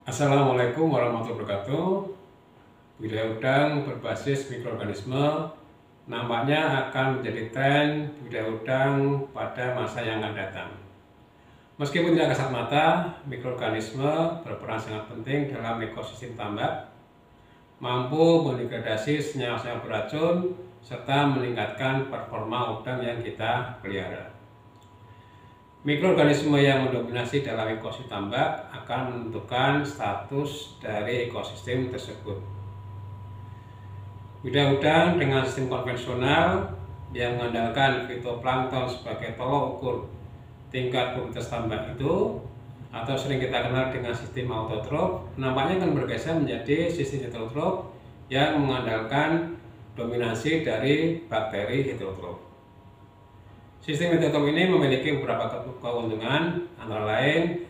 Assalamualaikum warahmatullahi wabarakatuh. Budidaya udang berbasis mikroorganisme nampaknya akan menjadi tren budidaya udang pada masa yang akan datang. Meskipun tidak kasat mata, mikroorganisme berperan sangat penting dalam ekosistem tambak, mampu mendegradasi senyawa-senyawa beracun, serta meningkatkan performa udang yang kita pelihara. Mikroorganisme yang mendominasi dalam ekosistem tambak akan menentukan status dari ekosistem tersebut. Budidaya udang dengan sistem konvensional yang mengandalkan fitoplankton sebagai tolok ukur tingkat produktivitas tambak itu, atau sering kita kenal dengan sistem autotrof, nampaknya akan bergeser menjadi sistem heterotrof yang mengandalkan dominasi dari bakteri heterotrof. Sistem heterotrof ini memiliki beberapa keuntungan, antara lain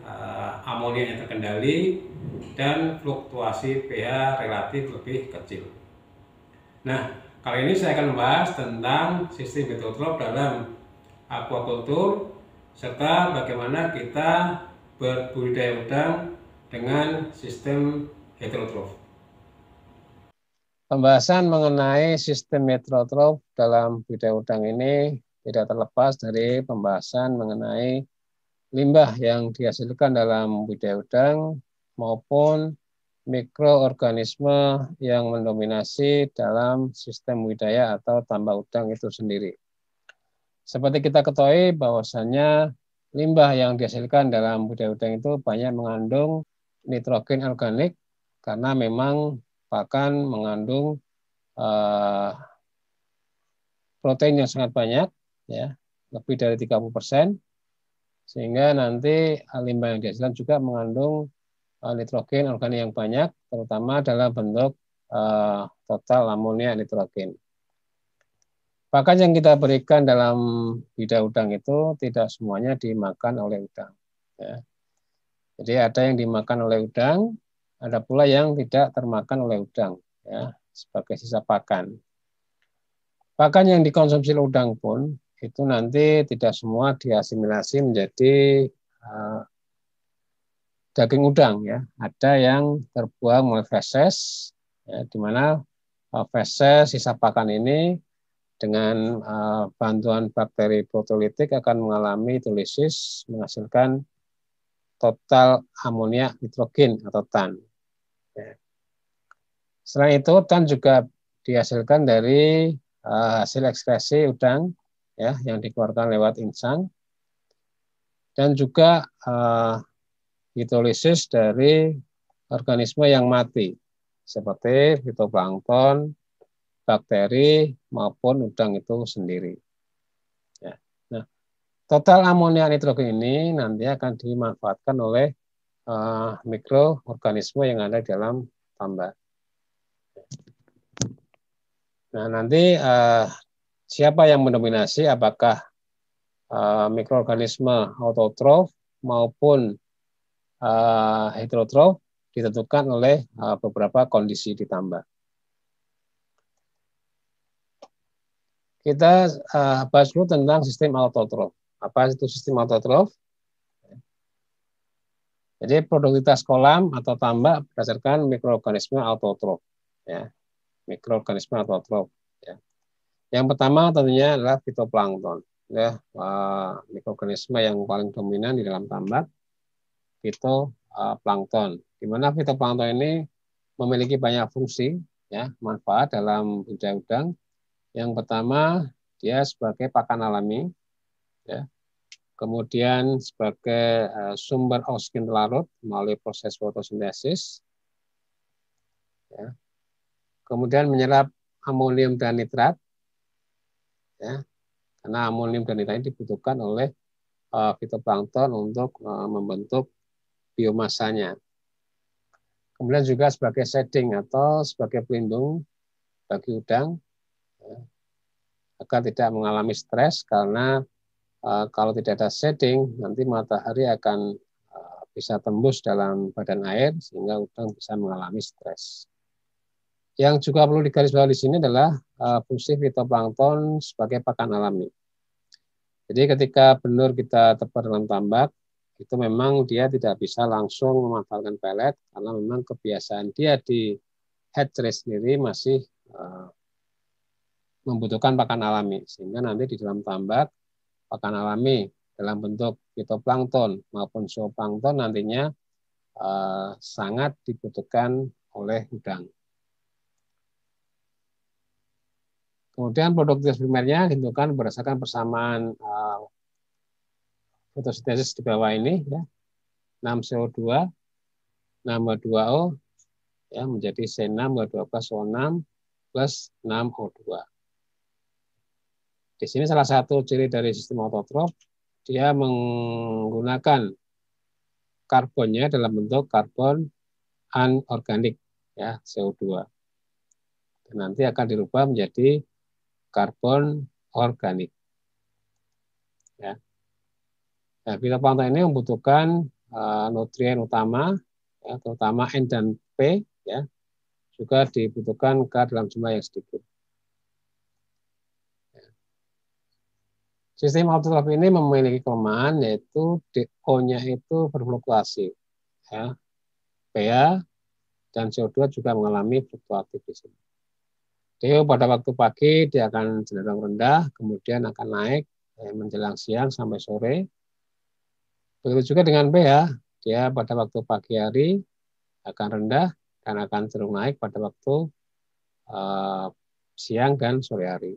amonia yang terkendali dan fluktuasi pH relatif lebih kecil. Nah, kali ini saya akan membahas tentang sistem heterotrof dalam aquaculture serta bagaimana kita berbudidaya udang dengan sistem heterotrof. Pembahasan mengenai sistem heterotrof dalam budidaya udang ini tidak terlepas dari pembahasan mengenai limbah yang dihasilkan dalam budidaya udang maupun mikroorganisme yang mendominasi dalam sistem budidaya atau tambak udang itu sendiri. Seperti kita ketahui bahwasannya limbah yang dihasilkan dalam budidaya udang itu banyak mengandung nitrogen organik karena memang bahkan mengandung protein yang sangat banyak, ya, lebih dari 30%, sehingga nanti limbah yang dihasilkan juga mengandung nitrogen organik yang banyak, terutama dalam bentuk total amonia nitrogen. Bahkan yang kita berikan dalam budidaya udang itu tidak semuanya dimakan oleh udang. Ya. Jadi ada yang dimakan oleh udang, ada pula yang tidak termakan oleh udang, ya, sebagai sisa pakan. Bahkan yang dikonsumsi oleh udang pun itu nanti tidak semua diasimilasi menjadi daging udang, ya. Ada yang terbuang melalui feses, ya, di mana feses sisa pakan ini dengan bantuan bakteri protolitik akan mengalami hidrolisis menghasilkan total amonia nitrogen atau TAN. Ya. Selain itu TAN juga dihasilkan dari hasil ekskresi udang, ya, yang dikeluarkan lewat insang, dan juga hidrolisis dari organisme yang mati seperti fitoplankton, bakteri maupun udang itu sendiri. Ya. Nah, total amonia nitrogen ini nanti akan dimanfaatkan oleh mikroorganisme yang ada di dalam tambak. Nah, nanti siapa yang mendominasi, apakah mikroorganisme autotrof maupun heterotrof, ditentukan oleh beberapa kondisi di tambak. Kita bahas dulu tentang sistem autotrof. Apa itu sistem autotrof? Jadi produktivitas kolam atau tambak berdasarkan mikroorganisme autotrof. Ya. Mikroorganisme autotrof. Ya. Yang pertama tentunya adalah fitoplankton. Ya, mikroorganisme yang paling dominan di dalam tambak, fitoplankton. Di mana fitoplankton ini memiliki banyak fungsi, ya, manfaat dalam budidaya udang. Yang pertama, dia sebagai pakan alami, ya. Kemudian sebagai sumber oksigen larut melalui proses fotosintesis, ya. Kemudian menyerap amonium dan nitrat, ya, karena amonium dan nitrat ini dibutuhkan oleh fitoplankton untuk membentuk biomasanya. Kemudian juga sebagai shading atau sebagai pelindung bagi udang, ya, agar tidak mengalami stres, karena kalau tidak ada shading nanti matahari akan bisa tembus dalam badan air sehingga udang bisa mengalami stres. Yang juga perlu digarisbawahi di sini adalah fungsi fitoplankton sebagai pakan alami. Jadi ketika benur kita tebar dalam tambak, itu memang dia tidak bisa langsung memanfaatkan pelet karena memang kebiasaan dia di hatchery sendiri masih membutuhkan pakan alami, sehingga nanti di dalam tambak pakan alami dalam bentuk fitoplankton maupun zooplankton nantinya sangat dibutuhkan oleh udang. Kemudian produktivitas primernya ditentukan berdasarkan persamaan fotosintesis di bawah ini, ya, 6 CO2, 6 H2O, ya, menjadi C6 H12 O6 plus 6 O2. Di sini salah satu ciri dari sistem autotrof, dia menggunakan karbonnya dalam bentuk karbon anorganik, ya, CO2. Dan nanti akan dirubah menjadi karbon organik. Ya. Nah, fitoplankton ini membutuhkan nutrien utama, ya, terutama N dan P, ya, juga dibutuhkan K dalam jumlah yang sedikit. Sistem autotrof ini memiliki kelemahan, yaitu DO-nya itu berfluktuasi. Ya. pH dan CO2 juga mengalami fluktuatif di sini. DO pada waktu pagi dia akan cenderung rendah, kemudian akan naik menjelang siang sampai sore. Begitu juga dengan pH, dia pada waktu pagi hari akan rendah dan akan cenderung naik pada waktu siang dan sore hari.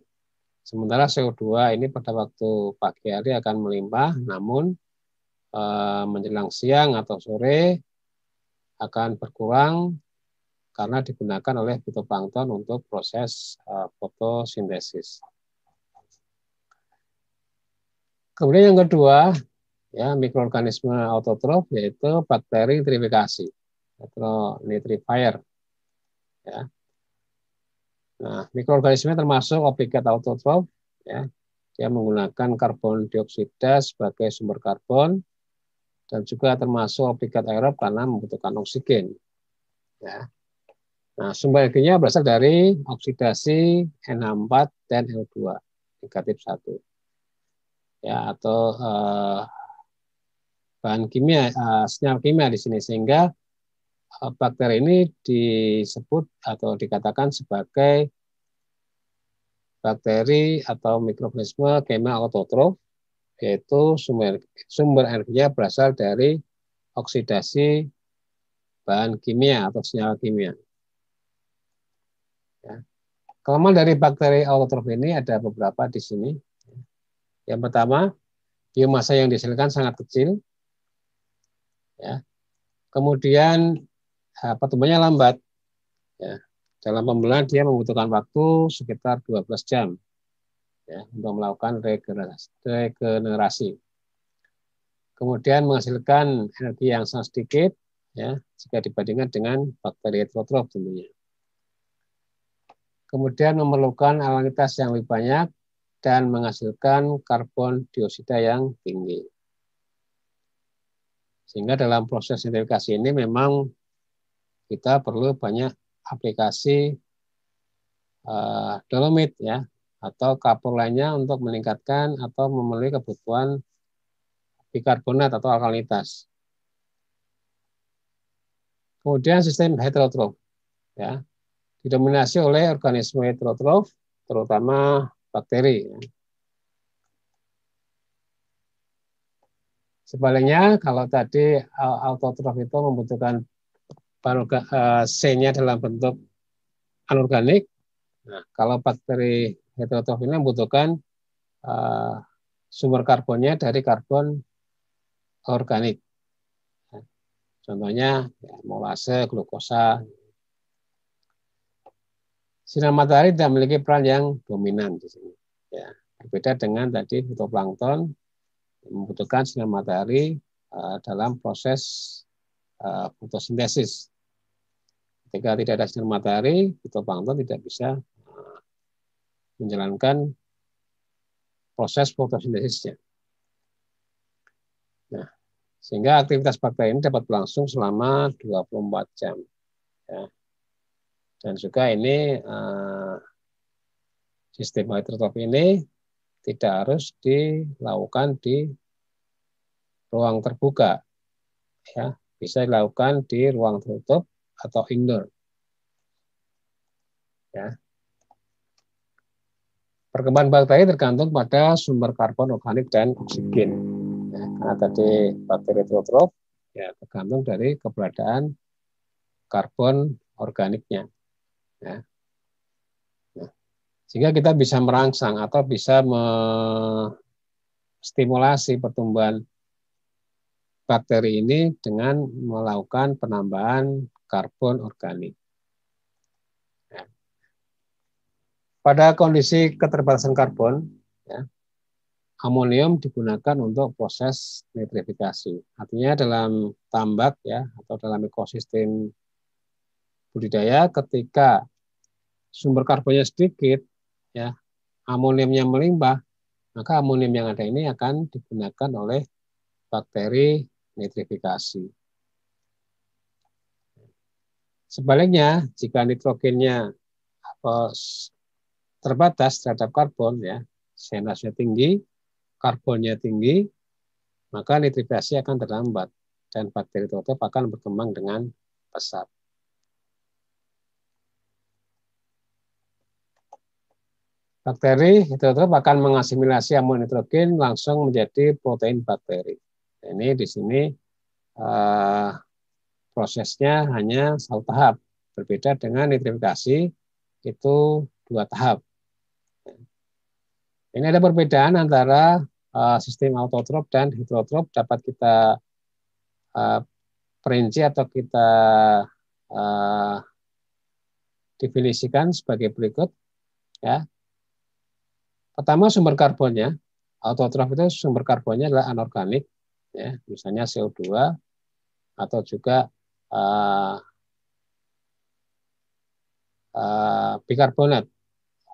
Sementara CO2 ini pada waktu pagi hari akan melimpah, namun menjelang siang atau sore akan berkurang karena digunakan oleh fitoplankton untuk proses fotosintesis. Kemudian yang kedua, ya, mikroorganisme autotrof, yaitu bakteri nitrifikasi atau nitrifier. Ya. Nah, mikroorganisme termasuk obligat autotrof, ya. Dia menggunakan karbon dioksida sebagai sumber karbon dan juga termasuk obligat aerob karena membutuhkan oksigen. Ya. Nah, sumber energinya berasal dari oksidasi NH4 dan NO2 negatif 1. Ya, atau bahan kimia, senyawa kimia di sini, sehingga bakteri ini disebut atau dikatakan sebagai bakteri atau mikroorganisme kimia autotrof, yaitu sumber energinya berasal dari oksidasi bahan kimia atau senyawa kimia. Ya. Kelemahan dari bakteri autotrof ini ada beberapa di sini. Yang pertama, biomasa yang dihasilkan sangat kecil. Ya. Kemudian pertumbuhannya lambat. Ya. Dalam pembelahan dia membutuhkan waktu sekitar 12 jam, ya, untuk melakukan regenerasi. Kemudian menghasilkan energi yang sangat sedikit, ya, jika dibandingkan dengan bakteri heterotrof tentunya. Kemudian memerlukan alanitas yang lebih banyak dan menghasilkan karbon dioksida yang tinggi. Sehingga dalam proses nitrifikasi ini memang kita perlu banyak aplikasi dolomit, ya, atau kapur lainnya untuk meningkatkan atau memenuhi kebutuhan bikarbonat atau alkalinitas. Kemudian sistem heterotrof, ya, didominasi oleh organisme heterotrof, terutama bakteri. Ya. Sebaliknya, kalau tadi autotrof itu membutuhkan C-nya dalam bentuk anorganik, nah, kalau bakteri heterotrof ini membutuhkan sumber karbonnya dari karbon organik. Contohnya ya, molase, glukosa. Sinar matahari tidak memiliki peran yang dominan di sini. Ya, berbeda dengan tadi fitoplankton membutuhkan sinar matahari dalam proses fotosintesis. Ketika tidak ada sinar matahari, fitoplankton tidak bisa menjalankan proses fotosintesisnya. Nah, sehingga aktivitas bakteri ini dapat berlangsung selama 24 jam. Ya. Dan juga ini sistem heterotrof ini tidak harus dilakukan di ruang terbuka, ya, bisa dilakukan di ruang tertutup atau indoor. Ya. Perkembangan bakteri tergantung pada sumber karbon organik dan oksigen. Ya, karena tadi bakteri heterotrof ya tergantung dari keberadaan karbon organiknya. Ya. Nah, sehingga kita bisa merangsang atau bisa stimulasi pertumbuhan bakteri ini dengan melakukan penambahan karbon organik. Ya. Pada kondisi keterbatasan karbon, ya, amonium digunakan untuk proses nitrifikasi. Artinya dalam tambak ya atau dalam ekosistem budidaya ketika sumber karbonnya sedikit, ya amoniumnya melimpah, maka amonium yang ada ini akan digunakan oleh bakteri nitrifikasi. Sebaliknya, jika nitrogennya terbatas terhadap karbon, ya, CNH-nya tinggi, karbonnya tinggi, maka nitrifikasi akan terlambat dan bakteri heterotrof akan berkembang dengan pesat. Bakteri heterotrof akan mengasimilasi amonium nitrogen langsung menjadi protein bakteri. Ini di sini prosesnya hanya satu tahap, berbeda dengan nitrifikasi itu 2 tahap. Ini ada perbedaan antara sistem autotrof dan heterotrof dapat kita perinci atau kita definisikan sebagai berikut. Ya. Pertama sumber karbonnya, autotrof itu sumber karbonnya adalah anorganik, ya, misalnya CO2 atau juga bikarbonat,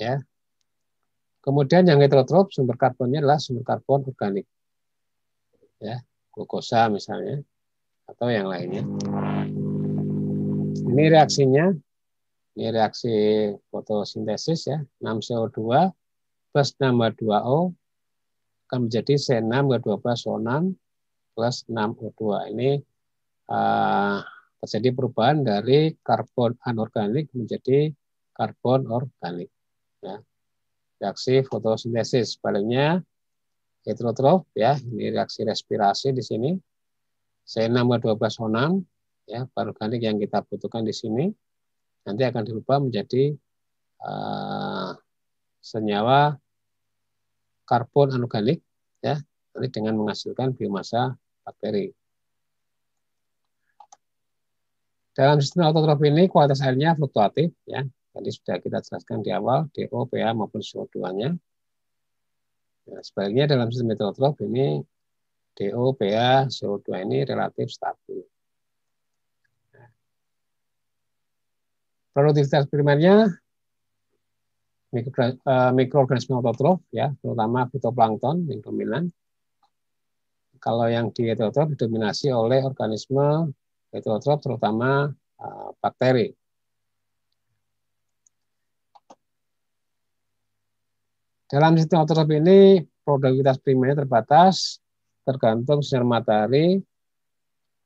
ya. Kemudian yang heterotrof sumber karbonnya adalah sumber karbon organik, ya, glukosa misalnya atau yang lainnya. Ini reaksinya, ini reaksi fotosintesis ya, 6CO2 plus 6H2O akan menjadi C6H12O6 plus 6O2. Ini terjadi perubahan dari karbon anorganik menjadi karbon organik. Ya. Reaksi fotosintesis. Sebaliknya heterotrof ya, ini reaksi respirasi di sini. C6H12O6 ya, organik yang kita butuhkan di sini nanti akan dirubah menjadi senyawa karbon anorganik ya, nanti dengan menghasilkan biomasa bakteri. Dalam sistem autotrof ini kualitas airnya fluktuatif ya. Tadi sudah kita jelaskan di awal DO, pH maupun CO2-nya. Nah, sebaliknya dalam sistem heterotrof ini DO, pH, CO2 ini relatif stabil. Produktivitas primernya mikroorganisme autotrof ya, terutama fitoplankton yang dominan. Kalau yang di heterotrof didominasi oleh organisme heterotrof terutama bakteri. Dalam sistem autotrof ini produktivitas primernya terbatas, tergantung sinar matahari,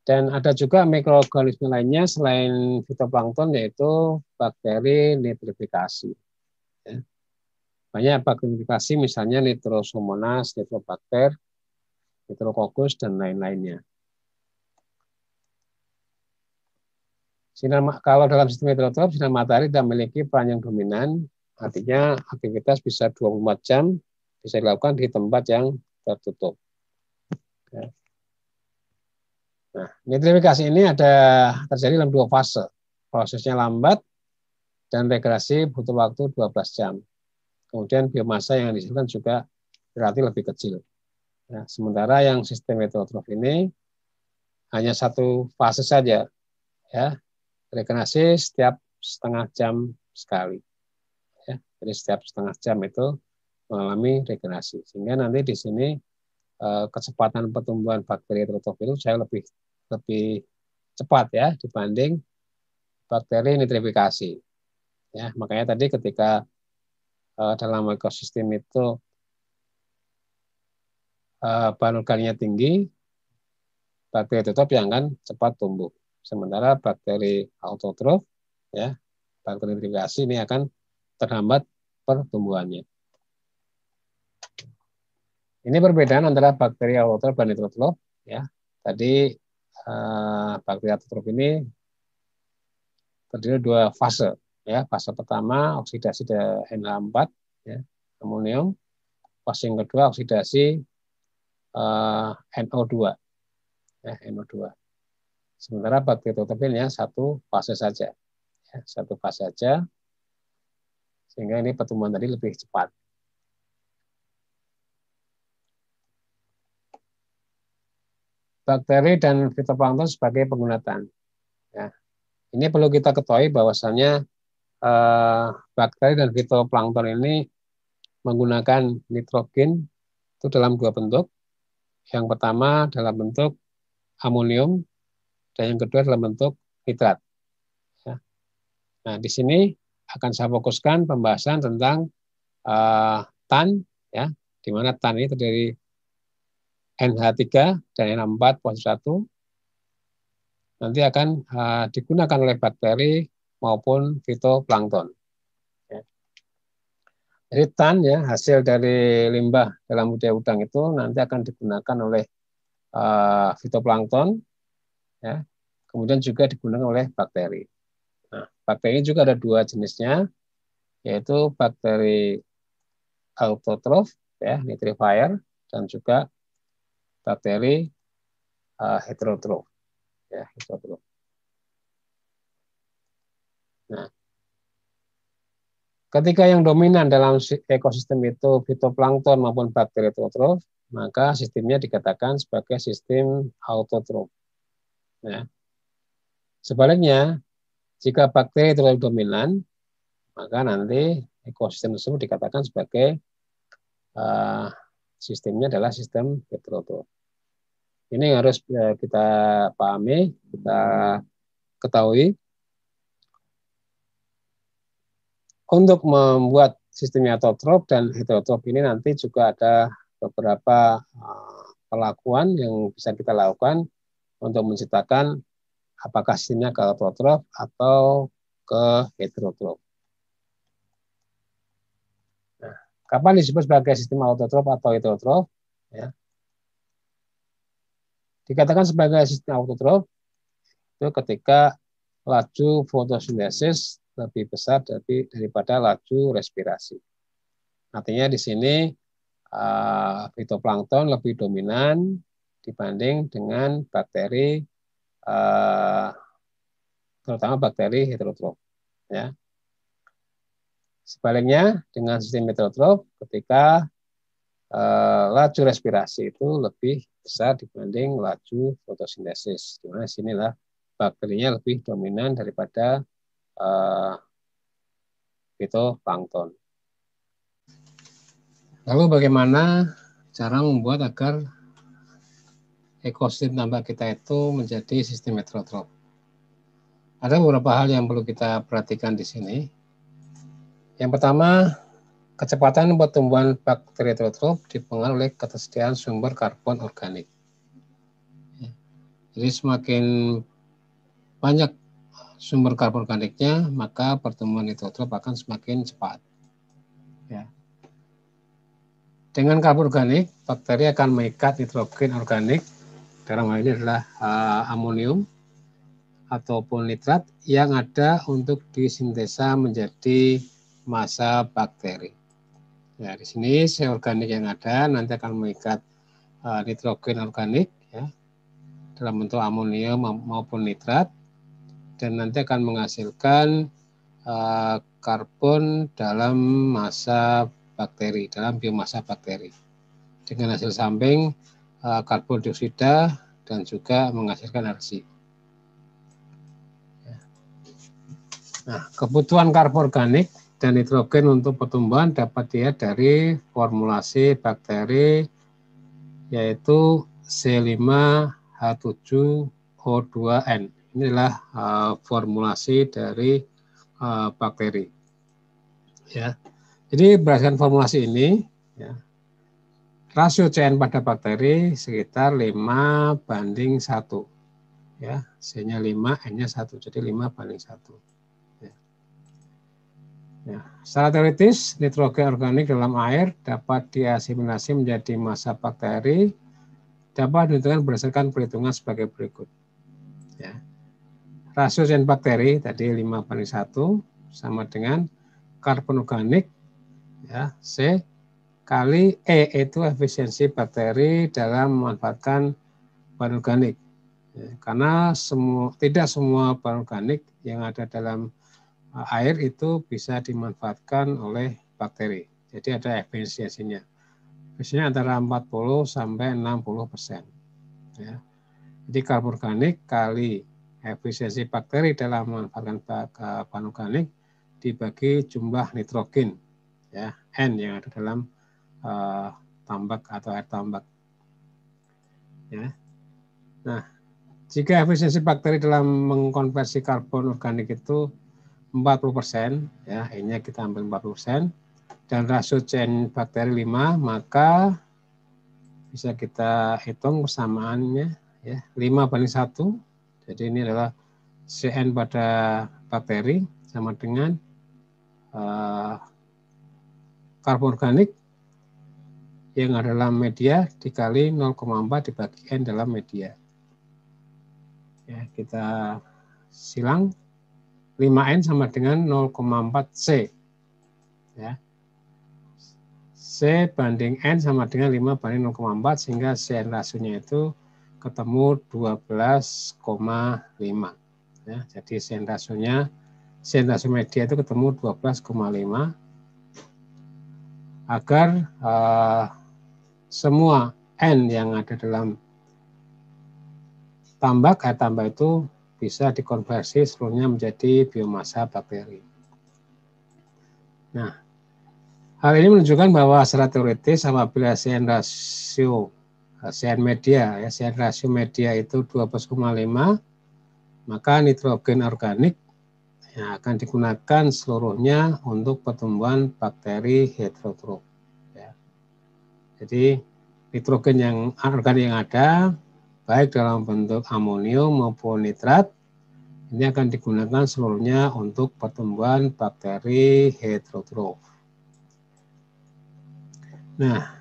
dan ada juga mikroorganisme lainnya selain fitoplankton yaitu bakteri nitrifikasi. Ya. Banyak bakteri nitrifikasi misalnya Nitrosomonas, Nitrobacter, Nitrococcus, dan lain-lainnya. Kalau dalam sistem heterotrof, sinar matahari tidak memiliki peran yang dominan, artinya aktivitas bisa 24 jam, bisa dilakukan di tempat yang tertutup. Ya. Nah, nitrifikasi ini terjadi dalam 2 fase. Prosesnya lambat dan regenerasi butuh waktu 12 jam. Kemudian biomasa yang dihasilkan juga relatif lebih kecil. Ya, sementara yang sistem heterotrof ini hanya 1 fase saja. Ya, regenerasi setiap setengah jam sekali. Ya, jadi setiap setengah jam itu mengalami regenerasi. Sehingga nanti di sini kecepatan pertumbuhan bakteri heterotrof itu saya lebih cepat ya dibanding bakteri nitrifikasi. Ya, makanya tadi ketika dalam ekosistem itu bahan organiknya tinggi, bakteri heterotrof yang akan cepat tumbuh. Sementara bakteri autotrof, ya, bakteri nitrifikasi ini akan terhambat pertumbuhannya. Ini perbedaan antara bakteri autotrof dan heterotrof. Ya, tadi bakteri autotrof ini terdiri dua fase. Ya, fase pertama oksidasi NH4, ya, amonium. Fase yang kedua oksidasi NO2, ya, NO2. Sementara bakteri heterotrof ini ya, satu fase saja, ya, satu fase saja, sehingga ini pertumbuhan tadi lebih cepat. Bakteri dan fitoplankton sebagai pengguna tan. Ya. Ini perlu kita ketahui bahwasannya bakteri dan fitoplankton ini menggunakan nitrogen itu dalam dua bentuk. Yang pertama dalam bentuk amonium dan yang kedua dalam bentuk nitrat. Ya. Nah, di sini akan saya fokuskan pembahasan tentang tan, ya, di mana tan ini terdiri NH3 dan NH4 posisi 1 nanti akan digunakan oleh bakteri maupun fitoplankton. Ya. Jadi tan, ya, hasil dari limbah dalam budidaya udang itu nanti akan digunakan oleh fitoplankton, ya, kemudian juga digunakan oleh bakteri. Nah, bakteri ini juga ada dua jenisnya, yaitu bakteri autotrof, ya, nitrifier, dan juga bakteri heterotrof, ya, heterotrof. Nah, ketika yang dominan dalam ekosistem itu fitoplankton maupun bakteri heterotrof, maka sistemnya dikatakan sebagai sistem autotrof. Ya. Sebaliknya, jika bakteri terlalu dominan, maka nanti ekosistem tersebut dikatakan sebagai sistemnya adalah sistem heterotrof. Ini yang harus kita pahami, kita ketahui. Untuk membuat sistemnya autotrof dan heterotrof ini nanti juga ada beberapa perlakuan yang bisa kita lakukan untuk menciptakan apakah sistemnya ke autotrof atau ke heterotrof. Nah, kapan disebut sebagai sistem autotrof atau heterotrof? Ya. Dikatakan sebagai sistem autotrof itu ketika laju fotosintesis lebih besar daripada laju respirasi. Artinya di sini fitoplankton lebih dominan dibanding dengan bakteri, terutama bakteri heterotrof. Ya. Sebaliknya dengan sistem heterotrof, ketika laju respirasi itu lebih besar dibanding laju fotosintesis. Di mana sinilah bakterinya lebih dominan daripada fitoplankton. Lalu bagaimana cara membuat agar ekosistem tambak kita itu menjadi sistem heterotrof? Ada beberapa hal yang perlu kita perhatikan di sini. Yang pertama, kecepatan pertumbuhan bakteri heterotrof dipengaruhi oleh ketersediaan sumber karbon organik. Jadi semakin banyak sumber karbon organiknya, maka pertumbuhan heterotrof akan semakin cepat. Ya. Dengan karbon organik, bakteri akan mengikat nitrogen organik, dalam hal ini adalah amonium ataupun nitrat yang ada untuk disintesa menjadi massa bakteri. Ya, di sini sel organik yang ada nanti akan mengikat nitrogen organik, ya, dalam bentuk amonium maupun nitrat, dan nanti akan menghasilkan karbon dalam massa bakteri, dalam biomasa bakteri. Dengan hasil samping karbon dioksida dan juga menghasilkan energi. Nah, kebutuhan karbon organik dan nitrogen untuk pertumbuhan dapat dilihat dari formulasi bakteri, yaitu C5H7O2N. Inilah formulasi dari bakteri. Ya. Jadi berdasarkan formulasi ini, ya, rasio CN pada bakteri sekitar 5:1. Ya, C-nya 5, N-nya 1, jadi 5:1. Ya, secara teoritis, nitrogen organik dalam air dapat diasimilasi menjadi massa bakteri, dapat ditentukan berdasarkan perhitungan sebagai berikut. Ya. Rasio CN bakteri tadi 5:1 sama dengan karbon organik, ya, C kali E, itu efisiensi bakteri dalam memanfaatkan bahan organik. Ya, karena tidak semua bahan organik yang ada dalam air itu bisa dimanfaatkan oleh bakteri. Jadi ada efisiensinya. Efisiensinya antara 40 sampai 60%. Ya. Jadi karbon organik kali efisiensi bakteri dalam memanfaatkan bahan organik dibagi jumlah nitrogen, ya, N yang ada dalam tambak atau air tambak. Ya. Nah, jika efisiensi bakteri dalam mengkonversi karbon organik itu 40%, ya, ini kita ambil 40%, dan rasio CN bakteri 5, maka bisa kita hitung persamaannya, ya, 5:1. Jadi ini adalah CN pada bakteri sama dengan karbon organik yang ada dalam media dikali 0,4 dibagi N dalam media. Ya, kita silang 5N sama dengan 0,4 C. Ya. C banding N sama dengan 5 banding 0,4 sehingga CN rasionya itu ketemu 12,5. Ya, jadi CN rasio media itu ketemu 12,5 agar semua N yang ada dalam air tambak itu bisa dikonversi seluruhnya menjadi biomasa bakteri. Nah, hal ini menunjukkan bahwa secara teoritis apabila CN rasio media itu 12,5, maka nitrogen organik yang akan digunakan seluruhnya untuk pertumbuhan bakteri heterotrof. Ya. Jadi nitrogen yang organik yang ada, baik dalam bentuk amonium maupun nitrat, ini akan digunakan seluruhnya untuk pertumbuhan bakteri heterotrof. Nah,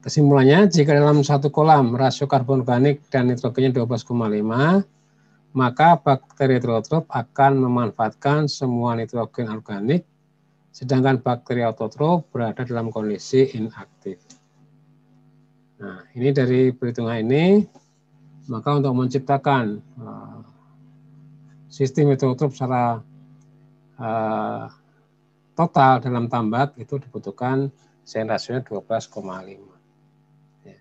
kesimpulannya, jika dalam satu kolam rasio karbon organik dan nitrogennya 12,5, maka bakteri heterotrof akan memanfaatkan semua nitrogen organik, sedangkan bakteri autotrof berada dalam kondisi inaktif. Nah, ini dari perhitungan ini, maka untuk menciptakan sistem heterotrof secara total dalam tambak itu dibutuhkan CN rasionya 12,5. Ya.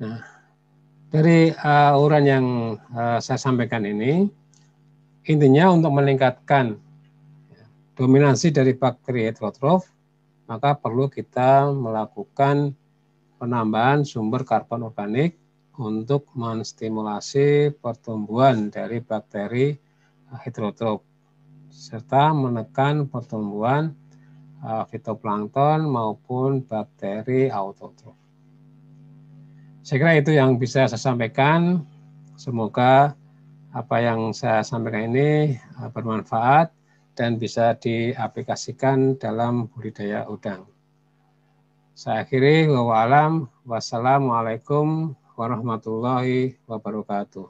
Nah, dari uraian yang saya sampaikan ini, intinya untuk meningkatkan dominasi dari bakteri heterotrof, maka perlu kita melakukan penambahan sumber karbon organik untuk menstimulasi pertumbuhan dari bakteri heterotrof, serta menekan pertumbuhan fitoplankton maupun bakteri autotrof. Saya kira itu yang bisa saya sampaikan. Semoga apa yang saya sampaikan ini bermanfaat dan bisa diaplikasikan dalam budidaya udang. Saya akhiri, wassalamualaikum warahmatullahi wabarakatuh.